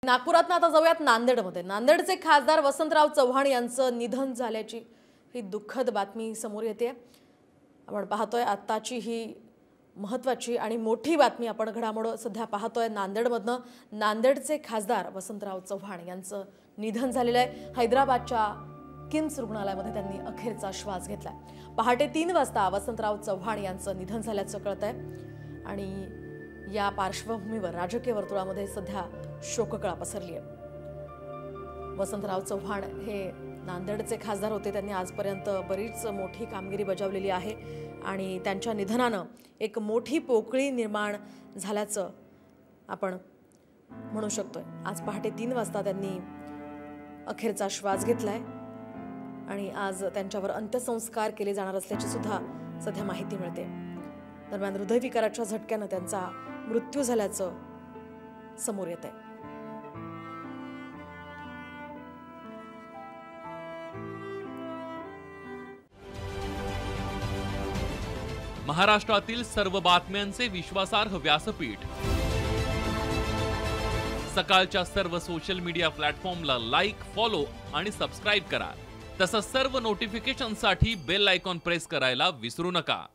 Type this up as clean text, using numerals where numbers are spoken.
नागपुरात आता जाऊयात नांदेडमध्ये। नांदेडचे खासदार वसंतराव चव्हाण यांचं निधन झाल्याची ही दुःखद बातमी समोर येते। आपण पाहतोय आत्ताची ही महत्त्वाची आणि मोठी बातमी आपण घडामोड सध्या पाहतोय नांदेडमधनं। नांदेडचे खासदार वसंतराव चव्हाण यांचं निधन झालेलं आहे। हैदराबादच्या किम्स रुग्णालयामध्ये त्यांनी अखेरचा श्वास घेतलाय। पहाटे 3 वाजता वसंतराव चव्हाण यांचं निधन झाल्याचं कळतंय आणि या पार्श्वभूमीवर राजकीय वर्तुळामध्ये सध्या शोककळा पसरली आहे। वसंतराव चव्हाण हे नांदेडचे खासदार होते। त्यांनी आजपर्यंत बरीच मोठी कामगिरी बजावलेली आहे आणि त्यांच्या निधनानं एक मोठी पोकळी निर्माण झाल्याचं आपण म्हणू शकतोय। आज पहाटे 3 वाजता त्यांनी अखेरचा श्वास घेतलाय आणि आज त्यांच्यावर अंत्यसंस्कार केले जाणार असल्याची सुद्धा सध्या माहिती मिळते। दरम्यान हृदयविकाराच्या झटक्यानं त्यांचा मृत्यू झाल्याचं समोर येत आहे। महाराष्ट्रातील सर्व बातम्यांचे विश्वासार्ह व्यासपीठ सकाळच्या सर्व सोशल मीडिया प्लॅटफॉर्मला लाईक, फॉलो आणि सबस्क्राइब करा। तसंच सर्व नोटिफिकेशनसाठी बेल आयकॉन प्रेस करायला विसरू नका।